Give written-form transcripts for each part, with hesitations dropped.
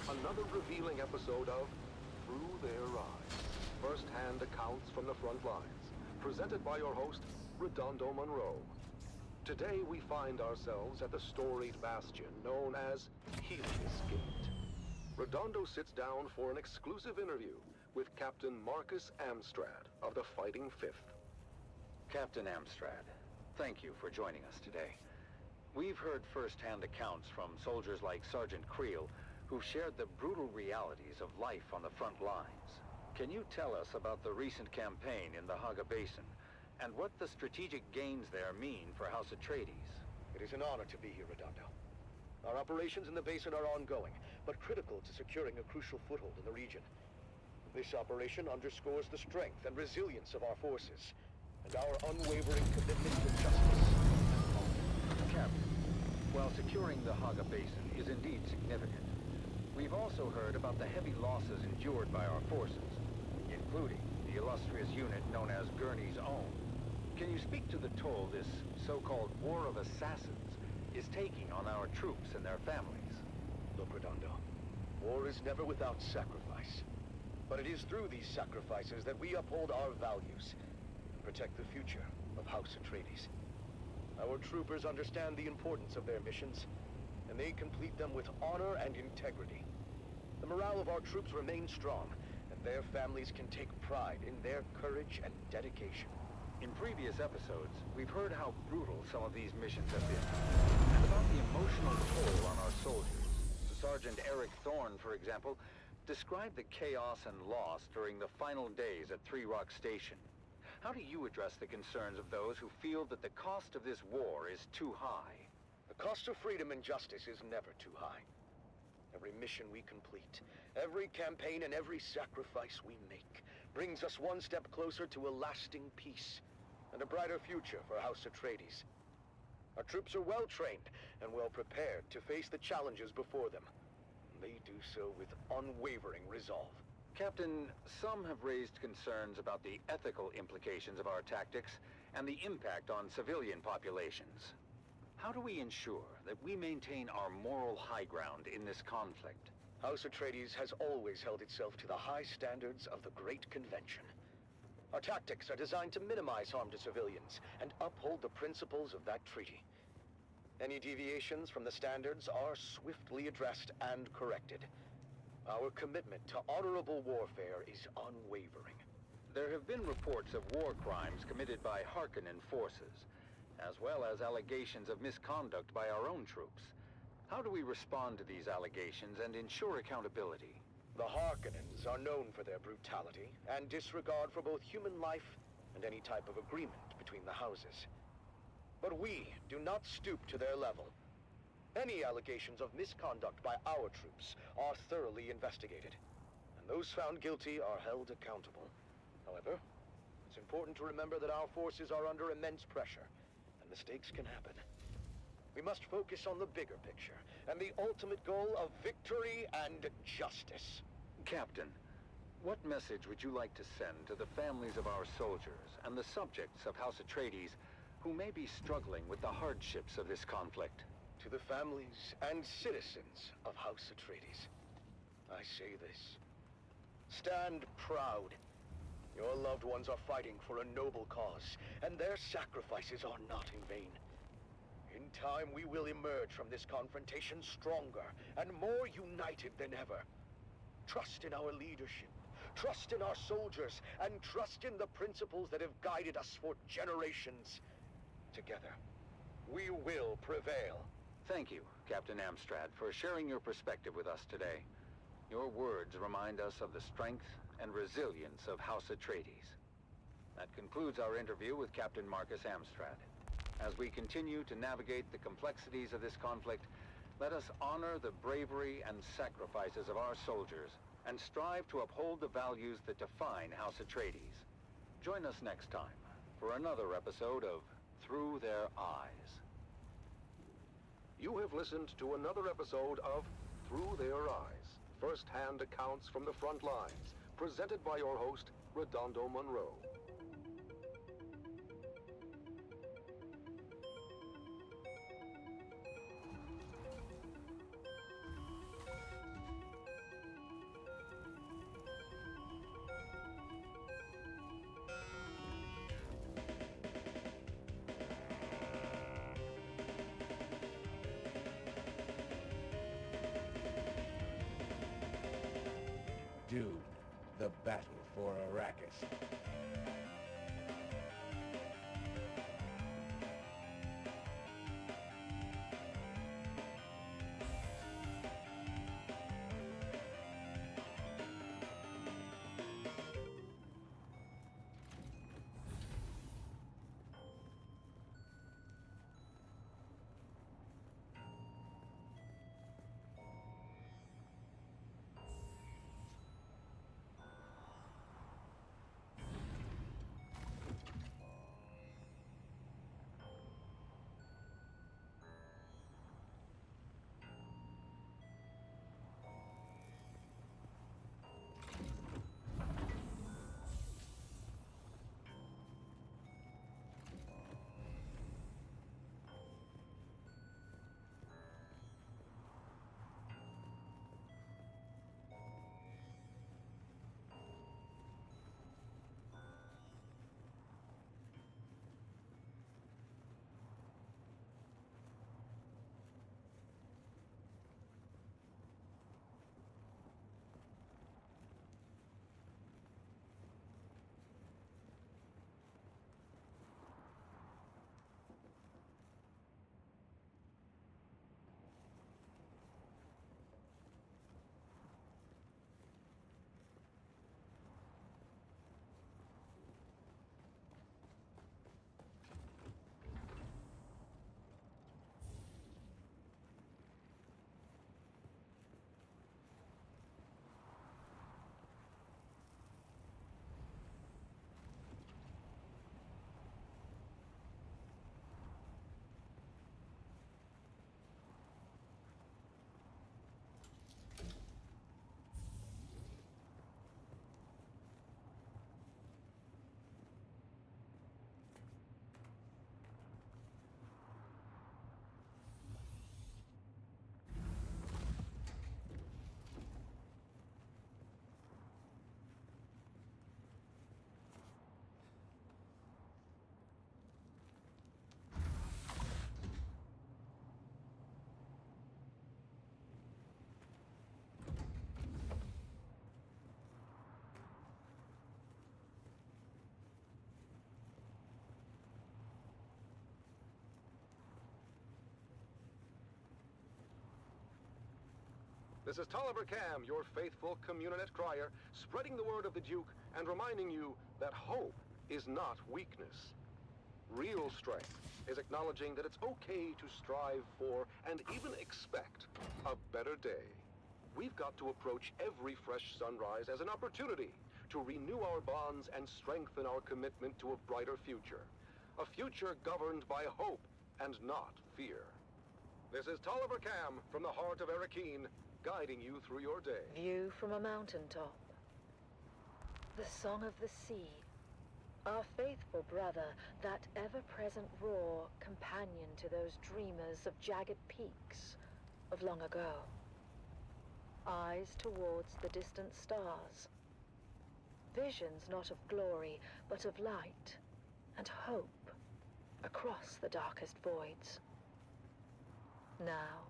another revealing episode of Through Their Eyes, first-hand accounts from the front lines, presented by your host, Redondo Monroe. Today we find ourselves at the storied bastion known as Helios Gate. Redondo sits down for an exclusive interview with Captain Marcus Amstrad of the Fighting Fifth. Captain Amstrad, thank you for joining us today. We've heard first-hand accounts from soldiers like Sergeant Creel, who've shared the brutal realities of life on the front lines. Can you tell us about the recent campaign in the Haga Basin, and what the strategic gains there mean for House Atreides? It is an honor to be here, Redondo. Our operations in the basin are ongoing, but critical to securing a crucial foothold in the region. This operation underscores the strength and resilience of our forces, and our unwavering commitment to justice and honor. Captain, while securing the Haga Basin is indeed significant, we've also heard about the heavy losses endured by our forces, including the illustrious unit known as Gurney's Own. Can you speak to the toll this so-called War of Assassins is taking on our troops and their families? Look, Redondo, war is never without sacrifice. But it is through these sacrifices that we uphold our values and protect the future of House Atreides. Our troopers understand the importance of their missions, and they complete them with honor and integrity. The morale of our troops remains strong, and their families can take pride in their courage and dedication. In previous episodes, we've heard how brutal some of these missions have been, and about the emotional toll on our soldiers. Sergeant Eric Thorne, for example, described the chaos and loss during the final days at Three Rock Station. How do you address the concerns of those who feel that the cost of this war is too high? The cost of freedom and justice is never too high. Every mission we complete, every campaign and every sacrifice we make brings us one step closer to a lasting peace and a brighter future for House Atreides. Our troops are well trained and well prepared to face the challenges before them. They do so with unwavering resolve. Captain, some have raised concerns about the ethical implications of our tactics and the impact on civilian populations. How do we ensure that we maintain our moral high ground in this conflict? House Atreides has always held itself to the high standards of the Great Convention. Our tactics are designed to minimize harm to civilians and uphold the principles of that treaty. Any deviations from the standards are swiftly addressed and corrected. Our commitment to honorable warfare is unwavering. There have been reports of war crimes committed by Harkonnen forces, as well as allegations of misconduct by our own troops. How do we respond to these allegations and ensure accountability? The Harkonnens are known for their brutality and disregard for both human life and any type of agreement between the houses. But we do not stoop to their level. Any allegations of misconduct by our troops are thoroughly investigated, and those found guilty are held accountable. However, it's important to remember that our forces are under immense pressure, and mistakes can happen. We must focus on the bigger picture and the ultimate goal of victory and justice. Captain, what message would you like to send to the families of our soldiers and the subjects of House Atreides who may be struggling with the hardships of this conflict? To the families and citizens of House Atreides, I say this. Stand proud. Your loved ones are fighting for a noble cause, and their sacrifices are not in vain. In time, we will emerge from this confrontation stronger and more united than ever. Trust in our leadership, trust in our soldiers, and trust in the principles that have guided us for generations. Together, we will prevail. Thank you, Captain Amstrad, for sharing your perspective with us today. Your words remind us of the strength and resilience of House Atreides. That concludes our interview with Captain Marcus Amstrad. As we continue to navigate the complexities of this conflict, let us honor the bravery and sacrifices of our soldiers and strive to uphold the values that define House Atreides. Join us next time for another episode of Through Their Eyes. You have listened to another episode of Through Their Eyes, first-hand accounts from the front lines, presented by your host, Redondo Monroe. Dune, the battle for Arrakis. This is Tolliver Cam, your faithful Communinet crier, spreading the word of the Duke and reminding you that hope is not weakness. Real strength is acknowledging that it's okay to strive for and even expect a better day. We've got to approach every fresh sunrise as an opportunity to renew our bonds and strengthen our commitment to a brighter future. A future governed by hope and not fear. This is Tolliver Cam from the heart of Arrakeen, guiding you through your day. View from a mountaintop. The song of the sea. Our faithful brother, that ever-present roar, companion to those dreamers of jagged peaks of long ago. Eyes towards the distant stars. Visions not of glory, but of light and hope across the darkest voids. Now,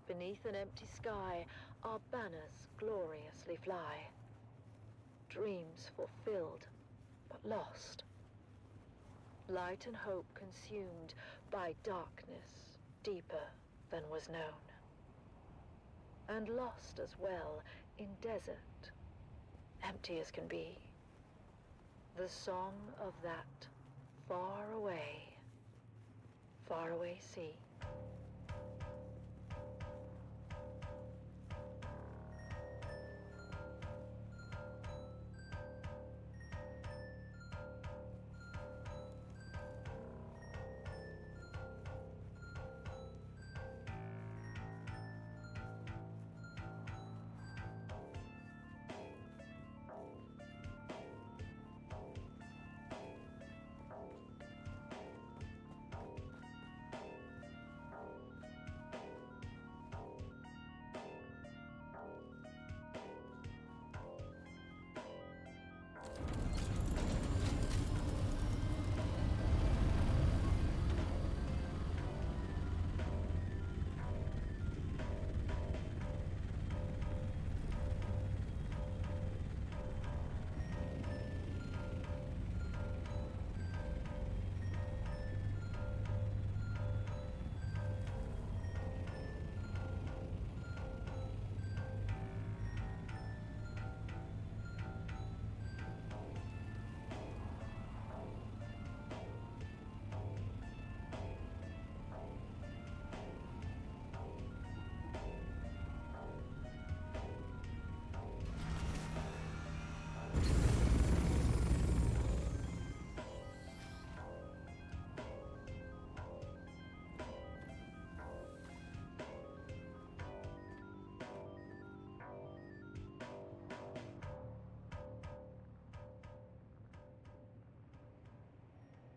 beneath an empty sky, our banners gloriously fly. Dreams fulfilled, but lost. Light and hope consumed by darkness deeper than was known. And lost as well in desert, empty as can be. The song of that far away sea.